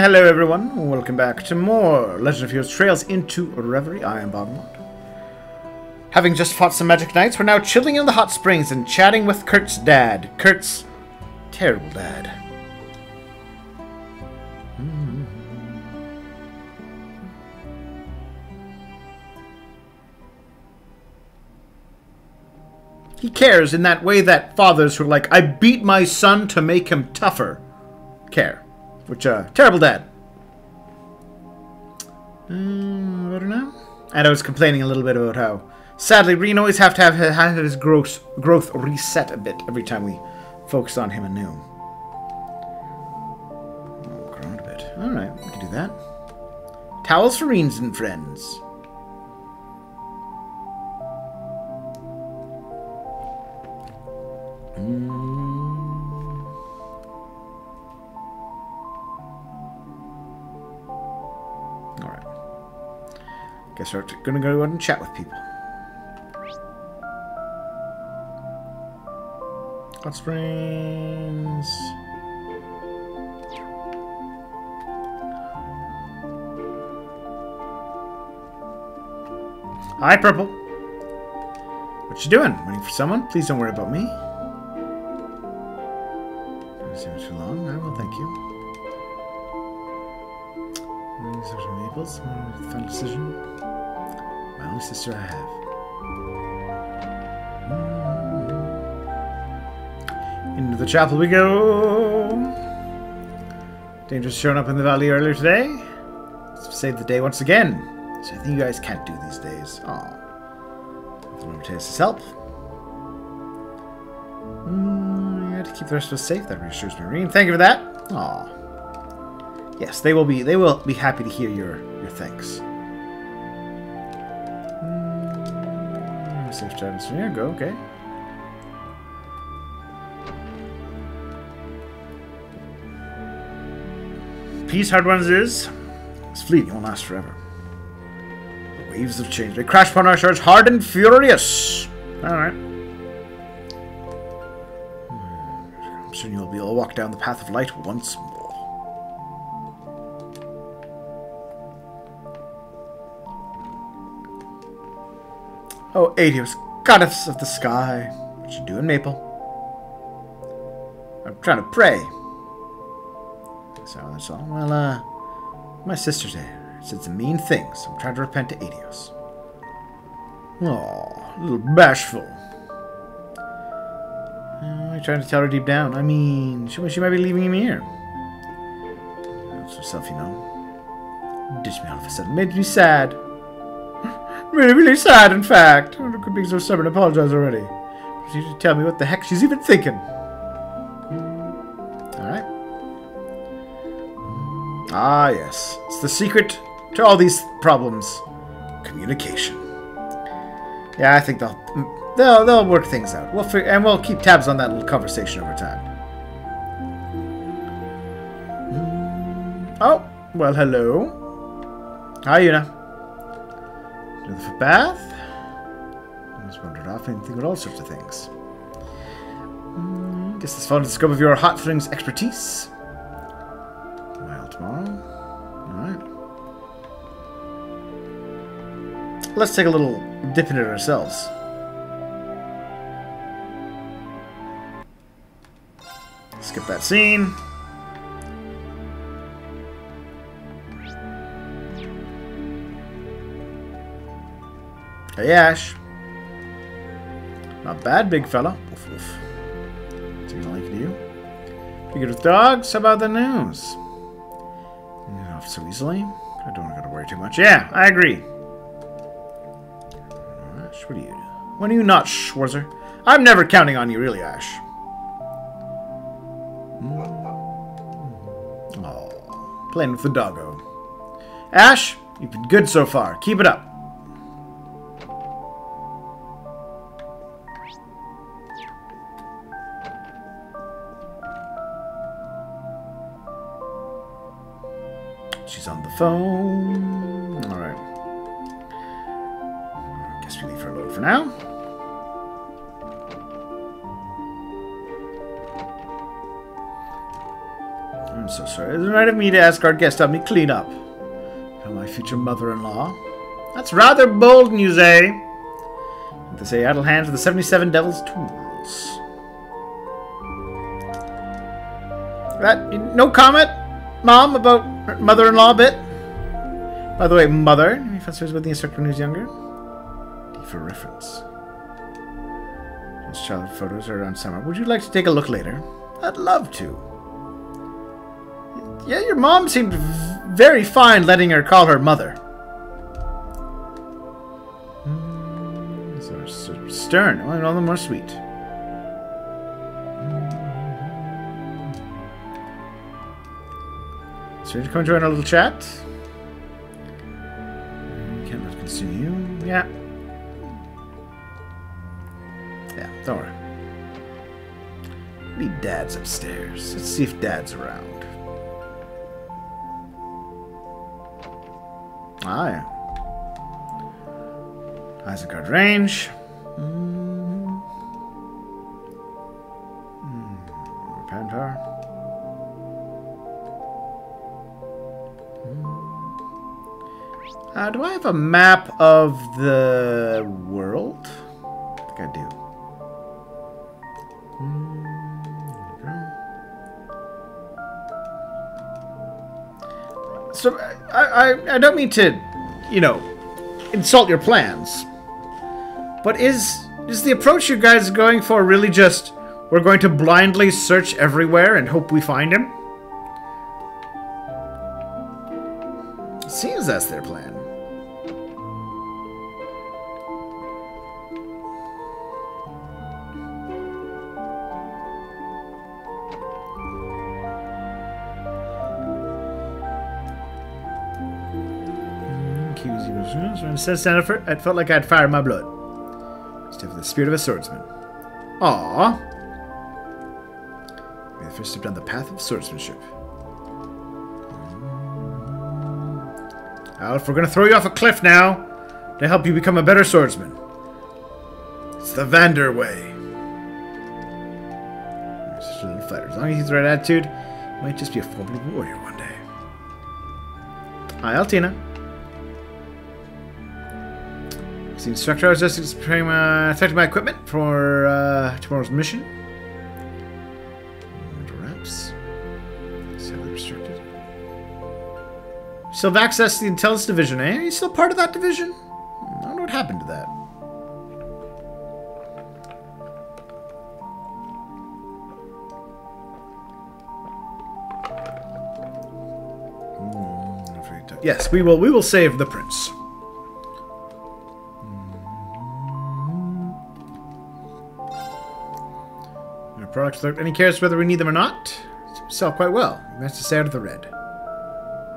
Hello everyone, welcome back to more Legend of Heroes Trails into Reverie. I am BogMod. Having just fought some magic knights, we're now chilling in the hot springs and chatting with Kurt's dad. Kurt's terrible dad. He cares in that way that fathers who are like, I beat my son to make him tougher, care. Which, terrible dad. Better now? And I was complaining a little bit about how, sadly, Reen always have to have his growth reset a bit every time we focus on him anew. Oh, ground a bit. Alright, we can do that. Towels for Reens and friends. Alright. Guess we're gonna go out and chat with people. Hot Springs. Hi, Purple. What you doing? Waiting for someone? Please don't worry about me. Seems too long. I will, thank you. Maples. Final decision. My only sister I have. Into the chapel we go. Dangerous showing up in the valley earlier today. Let's save the day once again. So I think you guys can't do these days. Aw. Remember to his help. To keep the rest of us safe. That reassures me, Marine. Thank you for that. Aw. Yes, they will be happy to hear your thanks. Safe travels from here. Go, okay. Peace, hard ones is. It's fleeting, it won't last forever. The waves of change. They crash upon our shores hard and furious. Alright. Soon you'll be able to walk down the path of light once more. Oh, Adios, goddess of the sky. What you doing, Maple? I'm trying to pray. So that's all. Well, my sister's there. Said some mean things, so I'm trying to repent to Adios. Oh, a little bashful. I'm trying to tell her deep down. I mean, she might be leaving him here. That's herself, you know. Ditched me all of a sudden. Made me sad. Really, really sad, in fact. I could be so stubborn. Apologize already. She should tell me what the heck she's even thinking. Alright. Ah, yes. It's the secret to all these problems. Communication. Yeah, I think they'll work things out. We'll keep tabs on that little conversation over time. Oh, well, hello. Hi, Una. Do the footbath? I was wandered off and think about all sorts of things. Guess this falls in the scope of your hot springs expertise. Well, tomorrow. Alright. Let's take a little dip in it ourselves. Skip that scene. Hey, Ash. Not bad, big fella. Oof, oof. Taking a liking to you. You good with dogs? How about the news? Not off so easily. I don't gotta worry too much. Yeah, I agree. Ash, what do you do? When are you not, Schwarzer? I'm never counting on you, really, Ash. Oh, playing with the doggo. Ash, you've been good so far. Keep it up. She's on the phone. Alright. Guess we leave her alone for now. I'm so sorry. It's right of me to ask our guest to help me clean up. Tell my future mother-in-law. That's rather bold, you say. They say idle hands with the 77 devil's tools. No comment, Mom, about mother-in-law bit? By the way, mother, any fancies about the instructor when he was younger? D for reference. Those childhood photos are around summer. Would you like to take a look later? I'd love to. Yeah, your mom seemed very fine letting her call her mother. So stern, all the more sweet. So you come join our little chat? Can't let it consume you. Yeah. Yeah, don't worry. Maybe Dad's upstairs. Let's see if Dad's around. Ah, yeah. Isengard range. Pound power. Do I have a map of the world? I think I do. So, I don't mean to, you know, insult your plans. But is the approach you guys are going for really just, we're going to blindly search everywhere and hope we find him? It seems that's their plan. When I said stand up, I felt like I'd fire my blood. Step with the spirit of a swordsman. Aww. May the first step down the path of swordsmanship. Alf, we're gonna throw you off a cliff now to help you become a better swordsman. It's the Vander way. Such a little fighter. As long as he's the right attitude, he might just be a formidable warrior one day. Hi, Altina. The instructor, I was just selecting my equipment for tomorrow's mission. Reps. Sadly restricted. Still have access to the intelligence division, eh? Are you still part of that division? I don't know what happened to that. Yes, we will save the prince. Products without any cares whether we need them or not. Sell quite well. We managed to stay out of the red.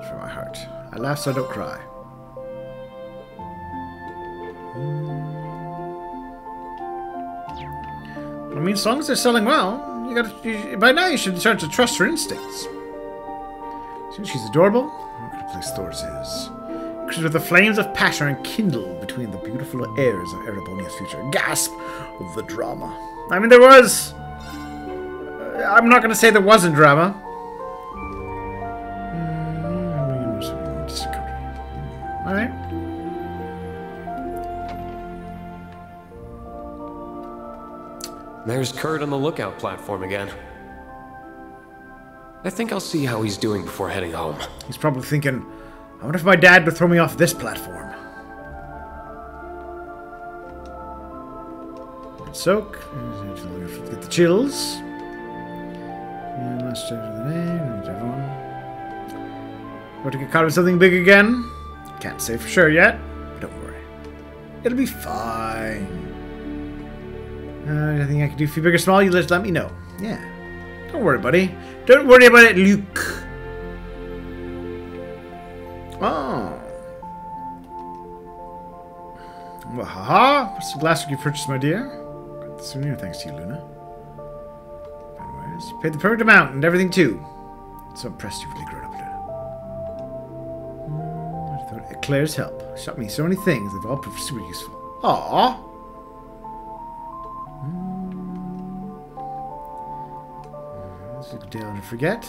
From my heart. I laugh so I don't cry. I mean, as long as they're selling well, by now you should start to trust her instincts. See, she's adorable. What a place Thor's is. With the flames of passion enkindled between the beautiful heirs of Erebonia's future. Gasp of the drama. I mean, there was. I'm not going to say there wasn't drama. Alright. There's Kurt on the lookout platform again. I think I'll see how he's doing before heading home. He's probably thinking, I wonder if my dad would throw me off this platform. Soak. Get the chills. Let's check the name. Want to get caught with something big again? Can't say for sure yet. Don't worry. It'll be fine. Anything I can do for you big or small, you just let me know. Yeah. Don't worry, buddy. Don't worry about it, Luke. Oh. Well, haha. What's the glass you purchased, my dear? Got the souvenir thanks to you, Luna. Anyways, you paid the perfect amount and everything too. So impressed you've really grown up, Luna. I thought Claire's help. Shot me so many things, they've all proved super useful. Aww. This is a good deal to forget.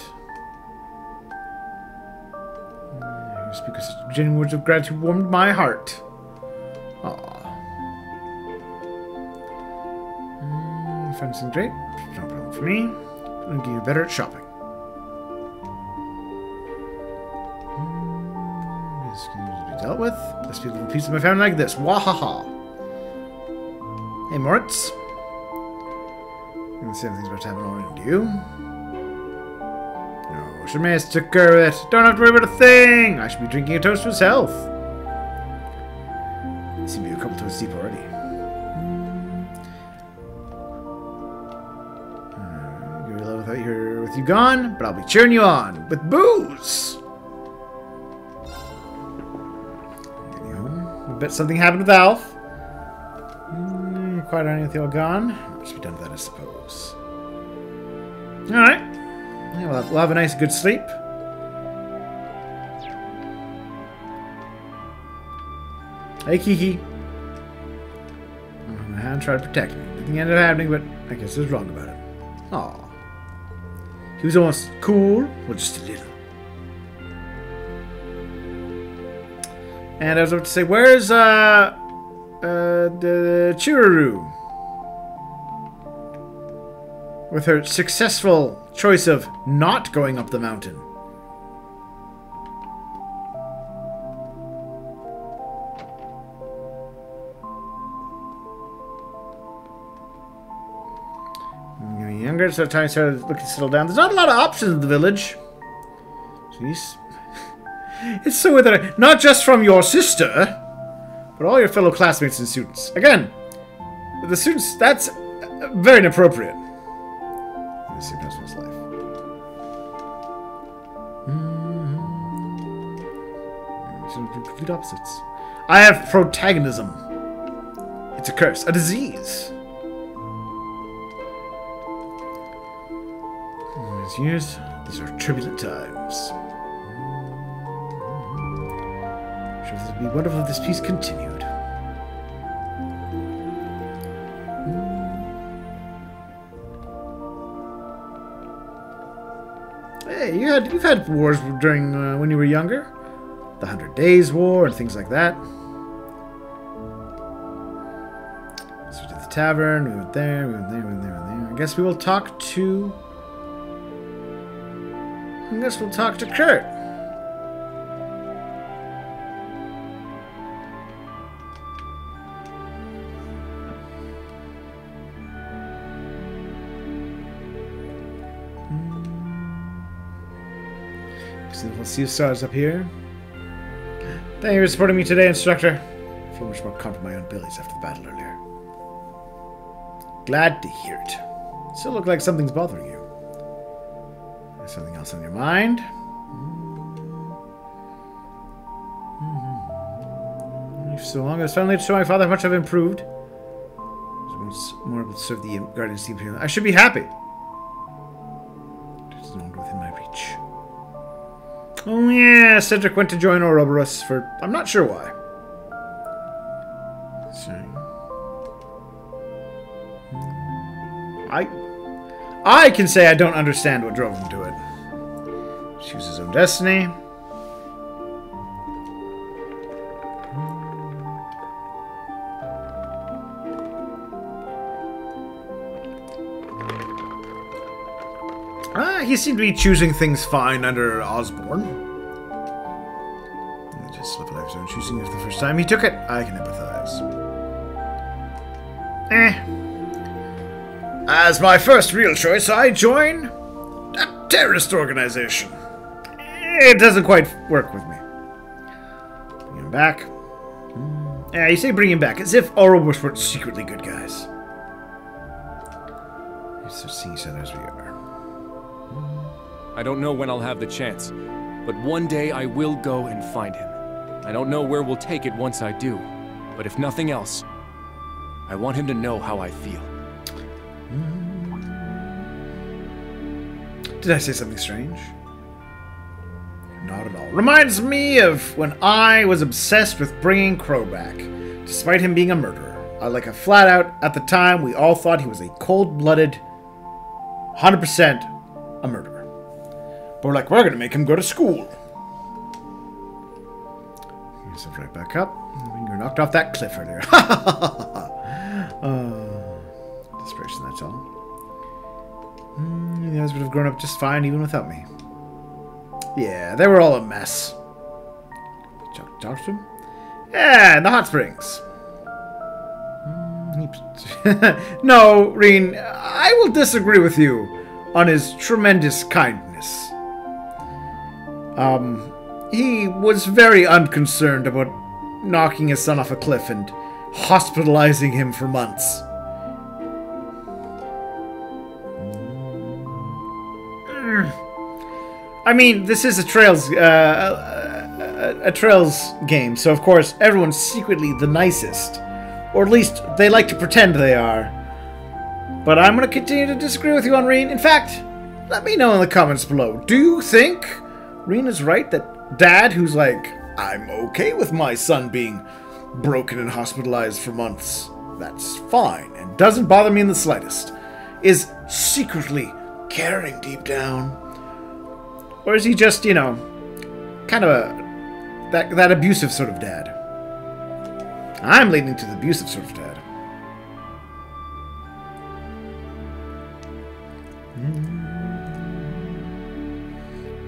speak with such genuine words of gratitude warmed my heart. Aww. Fencing great. No problem for me. I'm getting better at shopping. This can be dealt with. Let's be a little piece of my family like this. Wahaha. Hey, Moritz. The same thing's about to happen already to you. No, Shemaze took care of it. Don't have to worry about a thing. I should be drinking a toast to his health. You seem to be a couple toasts deep already. With you gone, but I'll be cheering you on with booze. I bet something happened with Alf. Quite on with you all gone. I'll just be done with that, I suppose. All right. Yeah, we'll have a nice, good sleep. Hey, Kiki. My hand tried to protect me. Nothing ended up happening, but I guess I was wrong about it. Aw. He was almost cool, or just a little. And I was about to say, where's the Chiruru? With her successful choice of not going up the mountain. Younger, so time started looking to settle down. There's not a lot of options in the village. Jeez. It's so weird that not just from your sister, but all your fellow classmates and students. Again, the students, that's very inappropriate. Let me see Principal's life. Complete opposites. I have protagonism. It's a curse, a disease. Years, these are turbulent times. I'm sure it would be wonderful if this peace continued. Hey, you've had wars during when you were younger, the 100 Days War and things like that. So we did the tavern. We went there. We went there. We went there. We went there. I guess we will talk to. I guess we'll talk to Kurt. So we'll see the stars up here. Thank you for supporting me today, instructor. I feel much more comfortable in my own abilities after the battle earlier. Glad to hear it. Still look like something's bothering you. Something else on your mind? If so long as finally to show my father how much I've improved. Once more able to serve the Guardian's team here. I should be happy. It is no longer within my reach. Oh yeah, Cedric went to join Ouroboros for I'm not sure why. I can say I don't understand what drove him to it. Choose his own destiny. He seemed to be choosing things fine under Osborne. Just live a life of his own choosing. If the first time he took it, I can empathize. As my first real choice, I join a terrorist organization. It doesn't quite work with me. Bring him back. Yeah, you say bring him back, as if Ouroboros were secretly good guys. We start seeing each other as we are. I don't know when I'll have the chance, but one day I will go and find him. I don't know where we'll take it once I do, but if nothing else, I want him to know how I feel. Did I say something strange? Not at all. Reminds me of when I was obsessed with bringing Crow back, despite him being a murderer. Like a flat out, at the time, we all thought he was a cold-blooded, 100% a murderer. But we're like, we're gonna make him go to school. yourself right back up. You were knocked off that cliff earlier. Desperation, that's all. The others would have grown up just fine even without me. Yeah, they were all a mess. Talk to him? Yeah, in the hot springs. No, Reen, I will disagree with you on his tremendous kindness. He was very unconcerned about knocking his son off a cliff and hospitalizing him for months. I mean, this is a Trails game, so of course everyone's secretly the nicest. Or at least they like to pretend they are. But I'm going to continue to disagree with you on Reen. In fact, let me know in the comments below. Do you think Reen is right that Dad, who's like, I'm okay with my son being broken and hospitalized for months, that's fine, and doesn't bother me in the slightest, is secretly caring deep down? Or is he just, you know, kind of that abusive sort of dad? I'm leaning to the abusive sort of dad.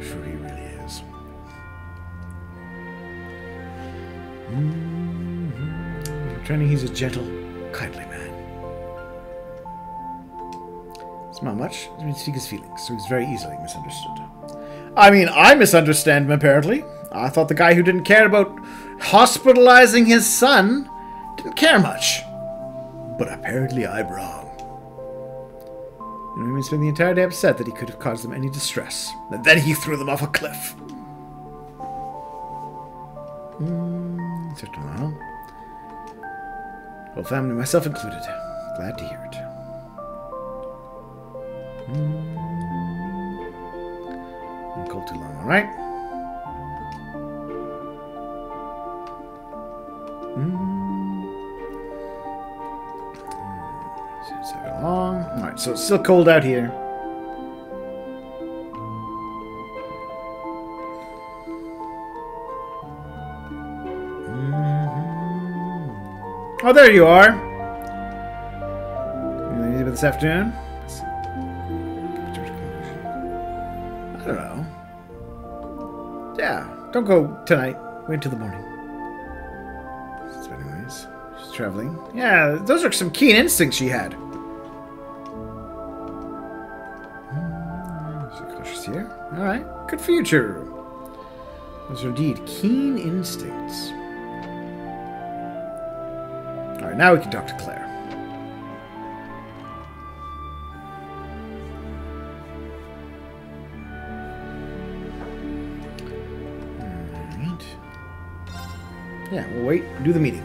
Sure he really is. Training, he's a gentle, kindly man. It's not much. He doesn't speak his feelings, so he's very easily misunderstood. I mean, I misunderstand him, apparently. I thought the guy who didn't care about hospitalizing his son didn't care much. But apparently I'm wrong. You know, he spent the entire day upset that he could have caused them any distress. And then he threw them off a cliff. Tomorrow. Whole family, myself included. Glad to hear it. Won't go too long, alright? Alright, so it's still cold out here. Oh, there you are. Anything about this afternoon? I don't know. Yeah, don't go tonight. Wait till the morning. So anyways, she's traveling. Yeah, those are some keen instincts she had. Here. Alright. Good for you, Churu. Those are indeed keen instincts. Alright, now we can talk to Claire. Alright. Yeah, we'll wait. Do the meeting.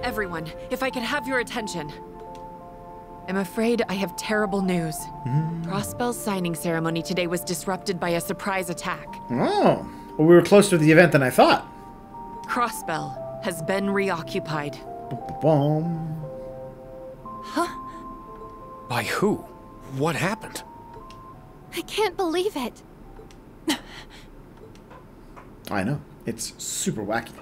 Everyone, if I could have your attention. I'm afraid I have terrible news. Crossbell's signing ceremony today was disrupted by a surprise attack. Oh, well, we were closer to the event than I thought. Crossbell has been reoccupied. Boom. Huh? By who? What happened? I can't believe it. I know. It's super wacky.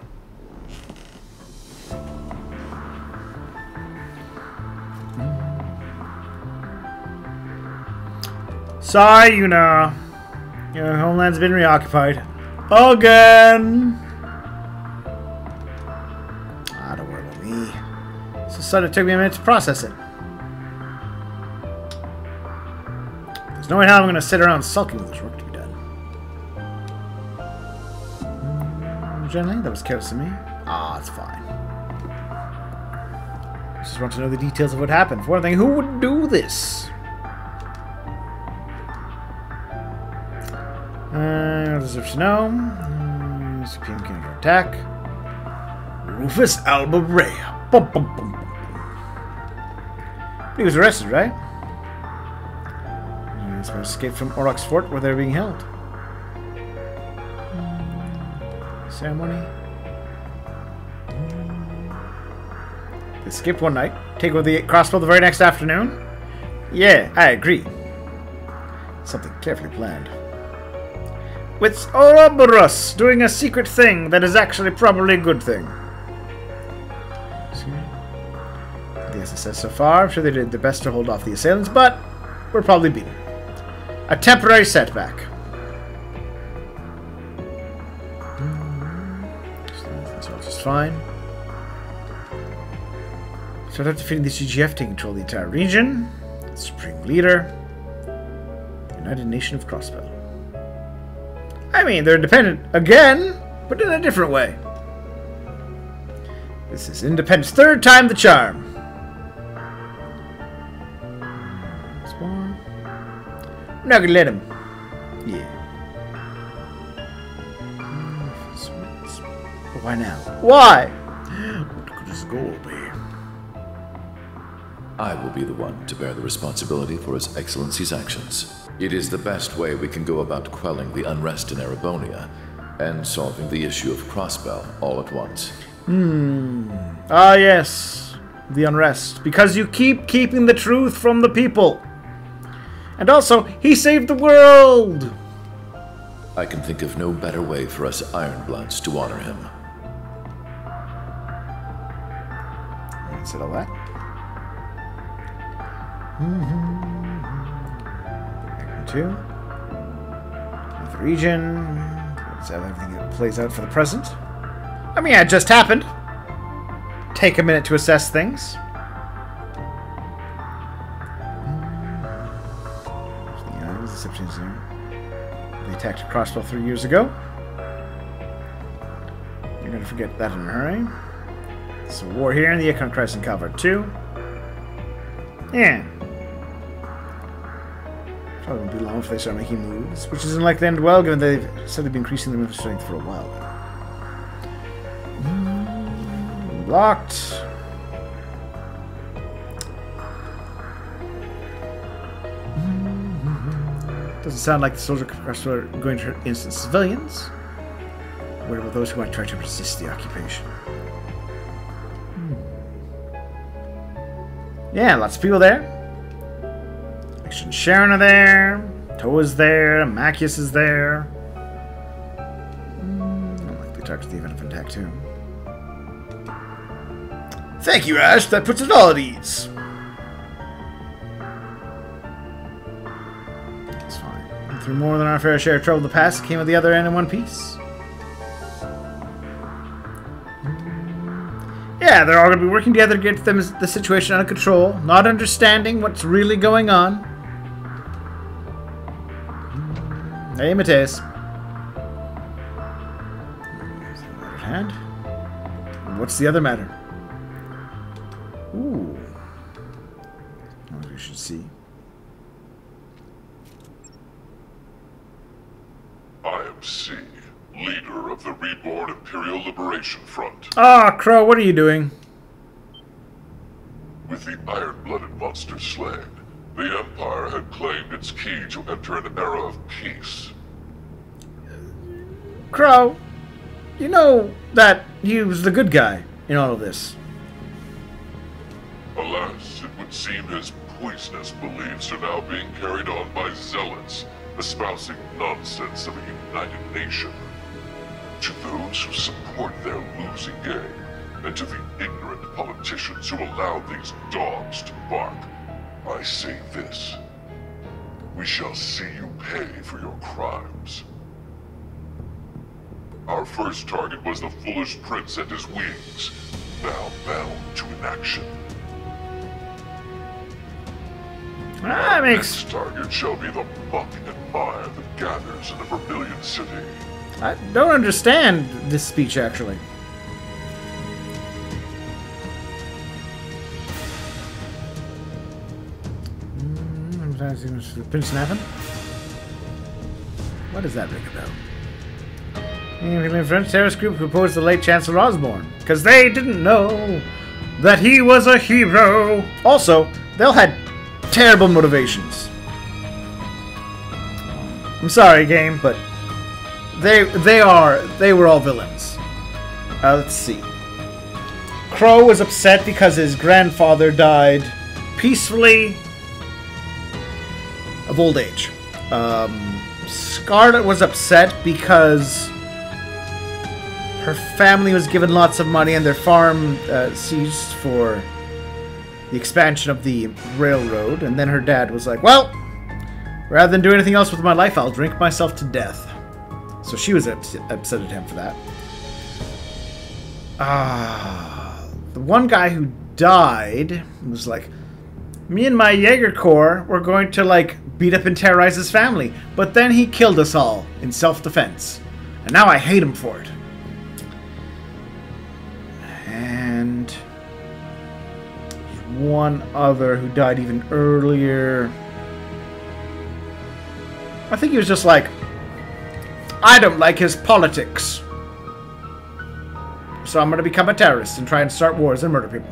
Sorry, Yuna. Your homeland's been reoccupied. Again! Ah, don't worry about me. It's just that it took me a minute to process it. There's no way how I'm going to sit around sulking with this work to be done. Generally, that was careless of me. Ah, it's fine. I just want to know the details of what happened. For one thing, who would do this? Deserves to know. CPM counter attack. Rufus Alba Ray. Bum, bum, bum, bum. He was arrested, right? He's supposed to escape from Orok's fort where they're being held. Ceremony. They skip one night. Take over the crossbow the very next afternoon. Yeah, I agree. Something carefully planned. with Ouroboros doing a secret thing that is actually probably a good thing. The SSS so far, I'm sure they did their best to hold off the assailants, but we're probably beaten. A temporary setback. That's all just fine. So after defeating the CGF, taking control of the entire region. Supreme Leader. United Nation of Crossbow. I mean, they're independent again, but in a different way. This is independence. Third time the charm. Spawn. We're not gonna let him. Yeah. But why now? Why? What could his goal be? I will be the one to bear the responsibility for His Excellency's actions. It is the best way we can go about quelling the unrest in Erebonia and solving the issue of Crossbell all at once. Ah, yes. The unrest. Because you keep keeping the truth from the people. And also, he saved the world! I can think of no better way for us Ironbloods to honor him. Said all that. Two. The region. Let's have everything that plays out for the present. I mean, it just happened. Take a minute to assess things. They attacked a crossbow 3 years ago. You're gonna forget that in a hurry. So war here in the Icon Crisis and Calvert 2. Yeah. Probably won't be long if they start making moves, which isn't like the end well, given they've said they've been increasing their move strength for a while. Blocked. Doesn't sound like the soldier are going to hurt innocent civilians. What about those who might try to resist the occupation? Yeah, lots of people there. Action Sharon are there. Toa's there. Macius is there. Unlikely target the event of attack too. Thank you, Ash. That puts it all at ease. That's fine. And through more than our fair share of trouble in the past, came at the other end in one piece. Yeah, they're all going to be working together to get the situation under control, not understanding what's really going on. Hey, Mateus. Hand. What's the other matter? Ooh. What we should see. I am C, leader of the Reborn Imperial Liberation Front. Ah, Crow, what are you doing? With the iron-blooded monster slain, the Empire had claimed its key to enter an era of peace. Crow, you know that he was the good guy in all of this. Alas, it would seem his poisonous beliefs are now being carried on by zealots, espousing nonsense of a united nation. To those who support their losing game, and to the ignorant politicians who allow these dogs to bark, I say this. We shall see you pay for your crimes. Our first target was the foolish prince and his wings, now bound to inaction. That makes... Next target shall be the muck and mire that gathers in the Vermilion City. I don't understand this speech, actually. Prince Snappin? What does that ring a bell? The French terrorist group who opposed the late Chancellor Osborne, because they didn't know that he was a hero. Also, they all had terrible motivations. I'm sorry, game, but they were all villains. Let's see. Crow was upset because his grandfather died peacefully of old age. Scarlet was upset because her family was given lots of money and their farm seized for the expansion of the railroad. And then her dad was like, well, rather than do anything else with my life, I'll drink myself to death. So she was upset at him for that. The one guy who died was like, me and my Jaeger Corps were going to, like, beat up and terrorize his family. But then he killed us all in self-defense. And now I hate him for it. And one other who died even earlier. I think he was just like, I don't like his politics. So I'm going to become a terrorist and try and start wars and murder people.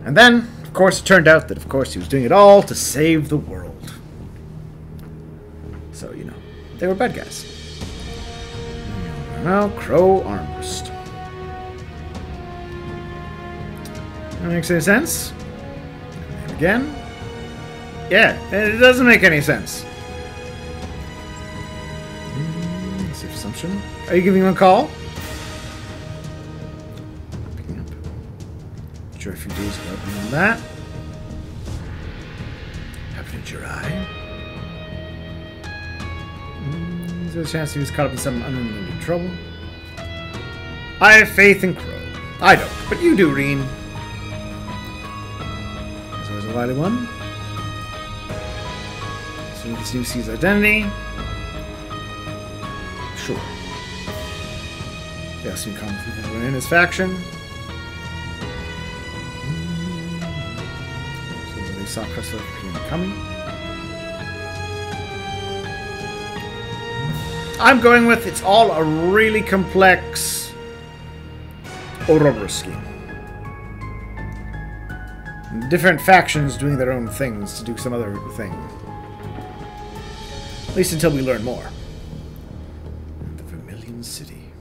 And then, of course, it turned out that, of course, he was doing it all to save the world. So, you know, they were bad guys. Now, Crow Armbrust. That makes any sense? And again? Yeah, it doesn't make any sense. Safe assumption. Are you giving him a call? Picking up. Not sure if you days ago beyond that. Happened to your eye. Is there a chance he was caught up in some unrelated trouble? I have faith in Crow. I don't, but you do, Reen. There's always a lively one. As soon as this new sees identity. Sure. Yes, you come through in his faction. So they saw Crystal coming. I'm going with it's all a really complex Ouroboros scheme. Different factions doing their own things to do some other thing. At least until we learn more. The Vermilion City.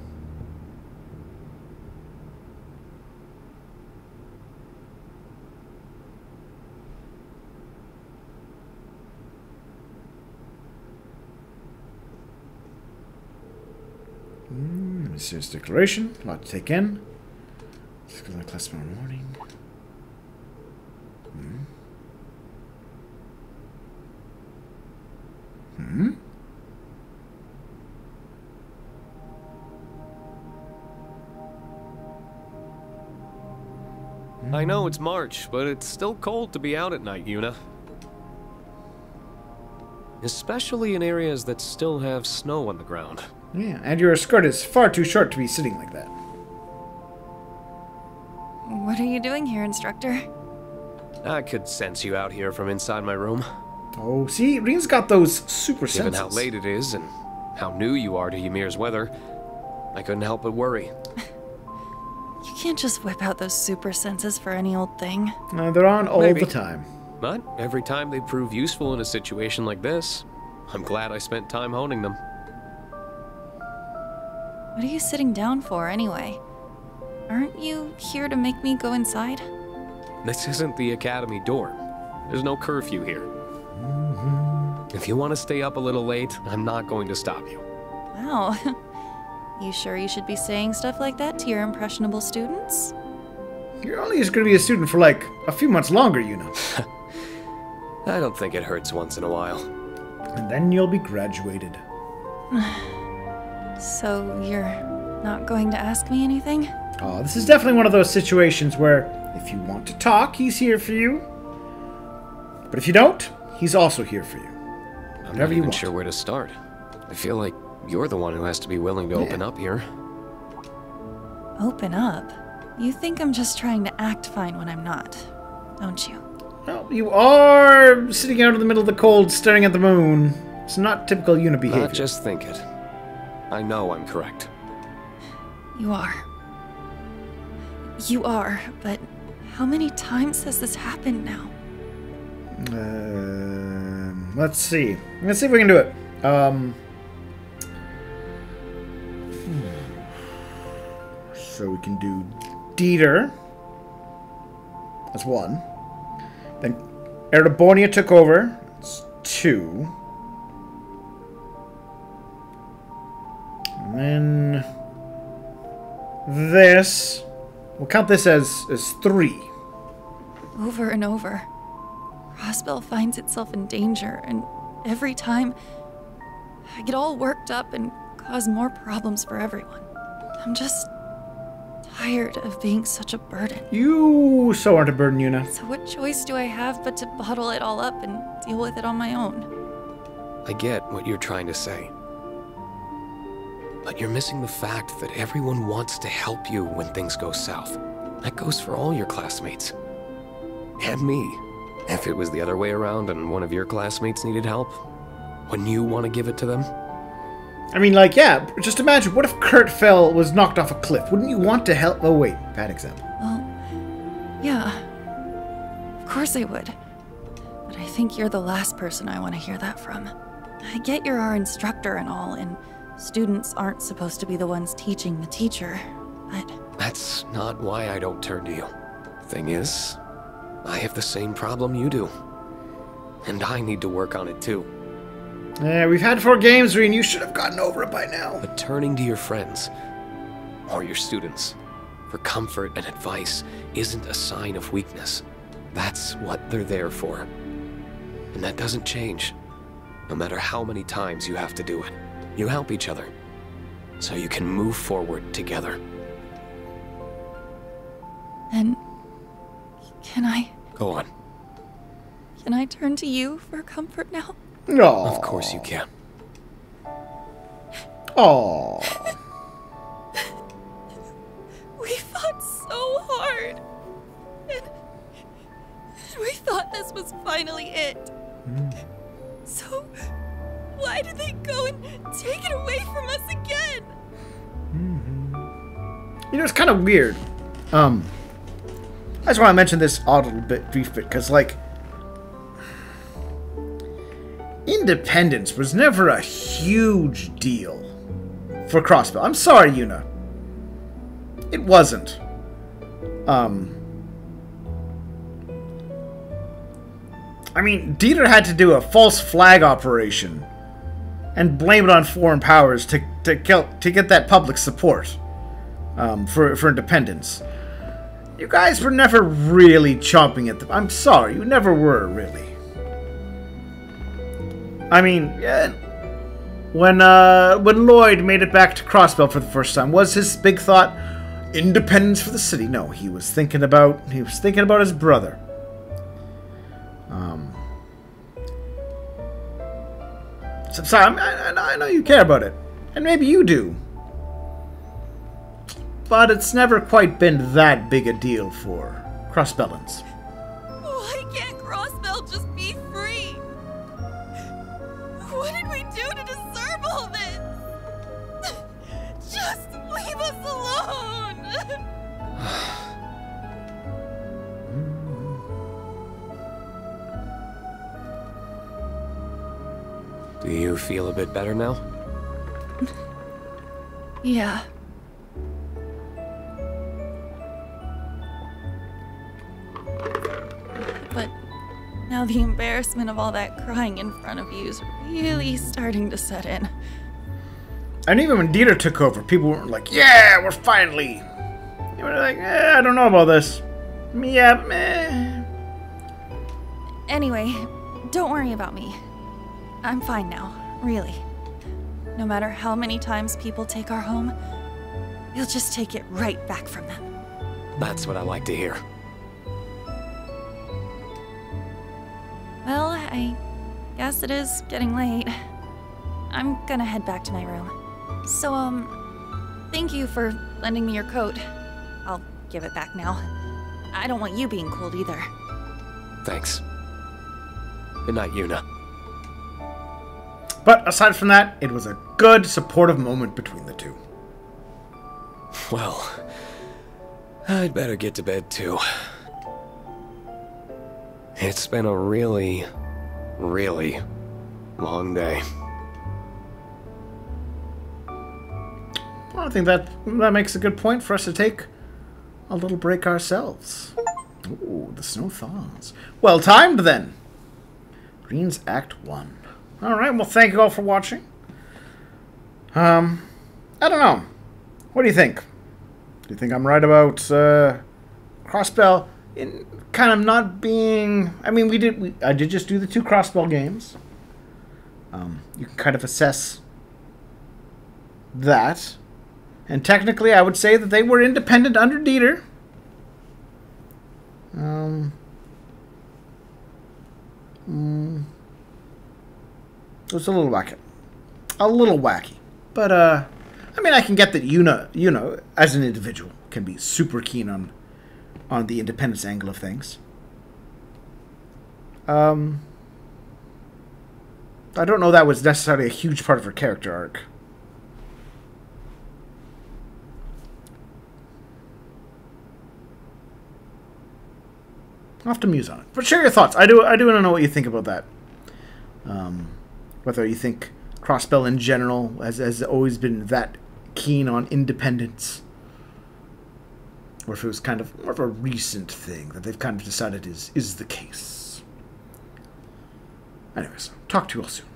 Mysterious declaration. A lot to take in. Just because I class tomorrow morning. I know it's March, but it's still cold to be out at night, Yuna. Especially in areas that still have snow on the ground. Yeah, and your skirt is far too short to be sitting like that. What are you doing here, Instructor? I could sense you out here from inside my room. Oh, see? Reen's got those super senses. Given how late it is and how new you are to Ymir's weather, I couldn't help but worry. You can't just whip out those super senses for any old thing. They're on all Maybe. the time. But every time they prove useful in a situation like this, I'm glad I spent time honing them. What are you sitting down for, anyway? Aren't you here to make me go inside? This isn't the academy dorm. There's no curfew here. If you want to stay up a little late, I'm not going to stop you. Wow. You sure you should be saying stuff like that to your impressionable students? You're only just going to be a student for, like, a few months longer, you know. I don't think it hurts once in a while. And then you'll be graduated. So you're not going to ask me anything? Oh, this is definitely one of those situations where if you want to talk, he's here for you. But if you don't, he's also here for you. I'm not even sure where to start. I feel like you're the one who has to be willing to open up here. Open up? You think I'm just trying to act fine when I'm not, don't you? Well, you are sitting out in the middle of the cold staring at the moon. It's not typical Yuna behavior. Not just think it. I know I'm correct. You are. You are, but how many times has this happened now? Let's see. Let's see if we can do it. So we can do Dieter. That's 1. Then Erebonia took over. That's 2. And then this. We'll count this as 3. Over and over, Crossbell finds itself in danger, and every time, I get all worked up and cause more problems for everyone. I'm just tired of being such a burden. You so aren't a burden, Yuna. So what choice do I have but to bottle it all up and deal with it on my own? I get what you're trying to say. But you're missing the fact that everyone wants to help you when things go south. That goes for all your classmates. And me. If it was the other way around and one of your classmates needed help, wouldn't you want to give it to them? I mean, like, yeah, just imagine, what if Kurt was knocked off a cliff? Wouldn't you want to help? Oh, wait, bad example. Well, yeah. Of course I would. But I think you're the last person I want to hear that from. I get you're our instructor and all, and students aren't supposed to be the ones teaching the teacher, but... That's not why I don't turn to you. Thing is, I have the same problem you do. And I need to work on it too. Yeah, we've had 4 games, Reen. You should have gotten over it by now. But turning to your friends, or your students, for comfort and advice isn't a sign of weakness. That's what they're there for. And that doesn't change, no matter how many times you have to do it. You help each other, so you can move forward together. And... can I turn to you for comfort now? No. Of course you can. Oh. We fought so hard. And we thought this was finally it. So, why did they go and take it away from us again? You know, it's kind of weird. I just want to mention this odd little brief bit, because, like, independence was never a huge deal for Crossbell. I'm sorry, Yuna. It wasn't. I mean, Dieter had to do a false flag operation and blame it on foreign powers to get that public support for independence. You guys were never really chomping at the... I'm sorry, you never were, really. I mean, yeah, when Lloyd made it back to Crossbell for the first time, was his big thought independence for the city? No, he was thinking about his brother. So, sorry, I know you care about it, and maybe you do. But it's never quite been that big a deal for Crossbellans. Why can't Crossbell just be free? What did we do to deserve all this? Just leave us alone! Do you feel a bit better now? Yeah. But now the embarrassment of all that crying in front of you is really starting to set in. And even when Dieter took over, people weren't like, yeah, we're finally... They were like, I don't know about this. Yeah, meh. Anyway, don't worry about me. I'm fine now, really. No matter how many times people take our home, we'll just take it right back from them. That's what I like to hear. Well, I guess it is getting late. I'm gonna head back to my room. So, thank you for lending me your coat. I'll give it back now. I don't want you being cold either. Thanks. Good night, Yuna. But aside from that, it was a good, supportive moment between the two. Well, I'd better get to bed too. It's been a really, really long day. Well, I think that makes a good point for us to take a little break ourselves. Ooh, the snow thaws. Well timed, then. Green's Act 1. Alright, well, thank you all for watching. I don't know. What do you think? Do you think I'm right about Crossbell in kind of not being... I mean, I did just do the 2 Crossbell games. You can kind of assess that. And technically, I would say that they were independent under Dieter. It was a little wacky. A little wacky. But, I mean, I can get that Yuna, as an individual, can be super keen on the independence angle of things. I don't know that was necessarily a huge part of her character arc. I'll have to muse on it. But share your thoughts. I do want to know what you think about that. Whether you think Crossbell in general has always been that keen on independence. Or if it was kind of more of a recent thing that they've kind of decided is the case. Anyways, talk to you all soon.